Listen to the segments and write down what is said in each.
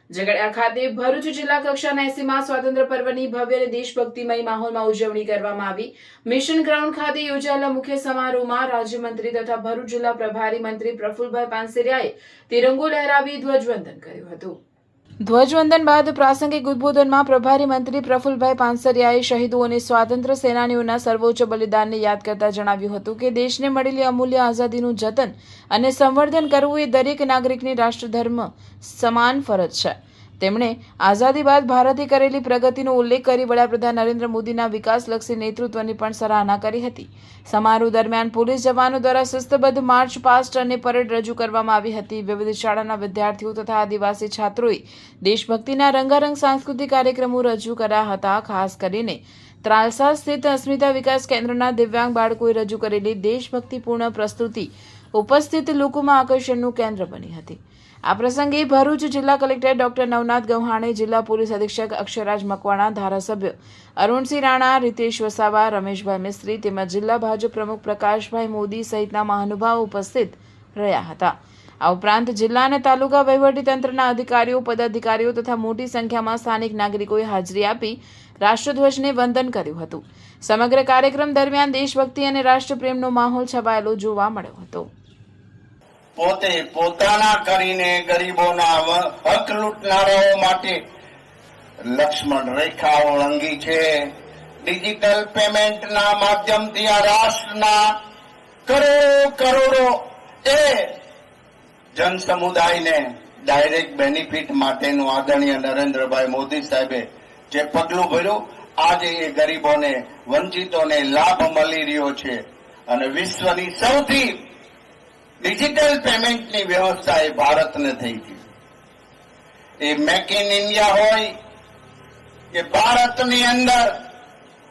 ઝઘડિયા ખાતે ભરૂચ જિલ્લા કક્ષાના 80મા સ્વાતંત્ર્ય પર્વની ભવ્ય અને દેશભક્તિમય માહોલમાં ઉજવણી કરવામાં આવી। મિશન ગ્રાઉન્ડ ખાતે યોજાયેલા મુખ્ય સમારોહમાં રાજ્યમંત્રી તથા ભરૂચ જિલ્લા પ્રભારી મંત્રી પ્રફુલભાઈ પાનસેરિયાએ તિરંગો લહેરાવી ધ્વજવંદન કર્યું હતું। ધ્વજવંદન બાદ પ્રાસંગિક ઉદ્બોધનમાં પ્રભારી મંત્રી પ્રફુલભાઈ પાનસરિયાએ શહીદો અને સ્વાતંત્ર્ય સેનાનીઓના સર્વોચ્ચ બલિદાનને યાદ કરતા જણાવ્યું હતું કે દેશને મળેલી અમૂલ્ય આઝાદીનું જતન અને સંવર્ધન કરવું એ દરેક નાગરિકની રાષ્ટ્રધર્મ સમાન ફરજ છે। તેમણે આઝાદી બાદ ભારતે કરેલી પ્રગતિનો ઉલ્લેખ કરી વડાપ્રધાન નરેન્દ્ર મોદીના વિકાસલક્ષી નેતૃત્વની પણ સરાહના કરી હતી। સમારોહ દરમિયાન પોલીસ જવાનો દ્વારા શિસ્તબદ્ધ માર્ચ પાસ્ટ અને પરેડ રજૂ કરવામાં આવી હતી। વિવિધ શાળાના વિદ્યાર્થીઓ તથા આદિવાસી છાત્રોએ દેશભક્તિના રંગારંગ સાંસ્કૃતિક કાર્યક્રમો રજૂ કર્યા હતા। ખાસ કરીને ત્રાલસા સ્થિત અસ્મિતા વિકાસ કેન્દ્રના દિવ્યાંગ બાળકોએ રજૂ કરેલી દેશભક્તિપૂર્ણ પ્રસ્તુતિ ઉપસ્થિત લોકોમાં આકર્ષણનું કેન્દ્ર બની હતી। આ પ્રસંગે ભરૂચ જિલ્લા કલેક્ટર ડોક્ટર નવનાથ ગૌહાણે, જિલ્લા પોલીસ અધિક્ષક અક્ષરાજ મકવાણા, ધારાસભ્ય અરુણસિંહ રાણા, રીતેશ વસાવા, રમેશભાઈ મિસ્ત્રી તેમજ જિલ્લા ભાજપ પ્રમુખ પ્રકાશભાઈ મોદી સહિતના મહાનુભાવો ઉપસ્થિત રહ્યા હતા। આ ઉપરાંત જિલ્લા અને તાલુકા વહીવટીતંત્રના અધિકારીઓ, પદાધિકારીઓ તથા મોટી સંખ્યામાં સ્થાનિક નાગરિકોએ હાજરી આપી રાષ્ટ્રધ્વજને વંદન કર્યું હતું। સમગ્ર કાર્યક્રમ દરમિયાન દેશભક્તિ અને રાષ્ટ્રપ્રેમનો માહોલ છવાયેલો જોવા મળ્યો હતો। પોતે પોતાના કરીને ગરીબોના હક લૂંટનારાઓ માટે લક્ષ્મણ રેખા ઓળંગી છે। ડિજિટલ પેમેન્ટના માધ્યમથી આ રાષ્ટ્રના કરોડો એ જન સમુદાયને ડાયરેક્ટ બેનિફિટ માટેનું આદરણીય નરેન્દ્રભાઈ મોદી સાહેબે જે પગલું ભર્યું, આજે એ ગરીબોને, વંચિતોને લાભ મળી રહ્યો છે અને વિશ્વની સૌથી ડિજિટલ પેમેન્ટની વ્યવસ્થા એ ભારતને થઈ ગઈ। એ મેક ઇન ઇન્ડિયા હોય કે ભારતની અંદર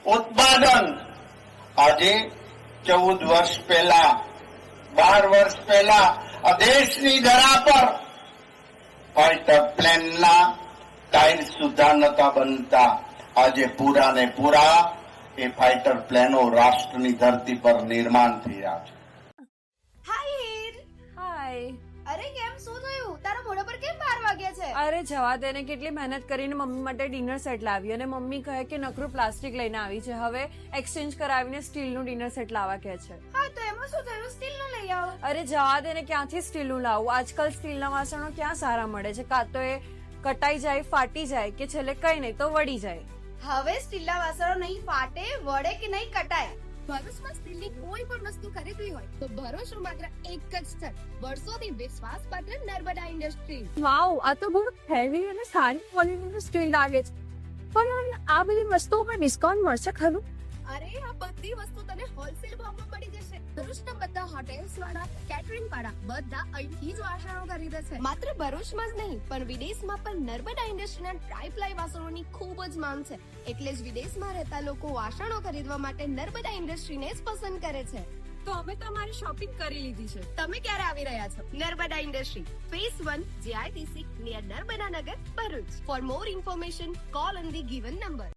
ઉત્પાદન, આજે 14 વર્ષ પહેલા, 12 વર્ષ પહેલા આ દેશની ધરા પર ફાઇટર પ્લેનના ટાયર સુધા નતા બનતા। આજે પૂરા ને પૂરા એ ફાઇટર પ્લેનો રાષ્ટ્રની ધરતી પર નિર્માણ થઈ રહ્યા છે। અરે કેમ, શું થયું? તારા મોઢા પર કેમ 12 વાગ્યા છે? અરે જવા દે ને, કેટલી મહેનત કરીને મમ્મી માટે ડિનર સેટ લાવી અને મમ્મી કહે કે નકરું પ્લાસ્ટિક લઈને આવી છે, હવે એક્સચેન્જ કરાવીને સ્ટીલનું ડિનર સેટ લાવવા કહે છે। હા તો એમાં શું થયું? સ્ટીલનું લઈ આવો। અરે જવા દે ને, ક્યાંથી સ્ટીલનું લાવું? આજકાલ સ્ટીલના વાસણો ક્યાં સારા મળે છે? કાં તો એ કટાઈ જાય, ફાટી જાય કે છેલ્લે કઈ નહીં તો વળી જાય। હવે સ્ટીલના વાસણો નહીં ફાટે, વળે કે નહીં કટાય। ભરૂચમાં સ્ટીલની કોઈ પણ વસ્તુ ખરીદવી હોય તો ભરૂચનું માત્ર એક જ સ્થળ, વર્ષોથી વિશ્વાસપાત્ર નર્મદા ઇન્ડસ્ટ્રી। વાવ, આ તો બહુ હેવી અને સારી ક્વોલિટીનું સ્ટીલ લાગે છે, પણ આ બધી વસ્તુઓ પર ડિસ્કાઉન્ટ મળશે ખરું? અરે આ બધી વસ્તુ તને હોલસેલ ભાવમાં મળી જશે। ભરૂચના બધા હોટેલ્સ વાળા, કેટરિંગ વાળા બધા અહીંથી જ વાસણો ખરીદે છે। માત્ર ભરૂચમાં જ નહીં પણ વિદેશમાં પણ નર્મદા ઇન્ડસ્ટ્રીના ટ્રાય-પ્લાય વાસણોની ખૂબ જ માંગ છે, એટલે જ વિદેશમાં રહેતા લોકો વાસણો ખરીદવા માટે નર્મદા ઇન્ડસ્ટ્રીને જ પસંદ કરે છે। તો અમે તમારી શોપિંગ કરી લીધી છે। તમે ક્યારે આવી રહ્યા છો? Narmada industry, phase 1, JITC, near Narmada Nagar, Bharuch. For more information call on the given number.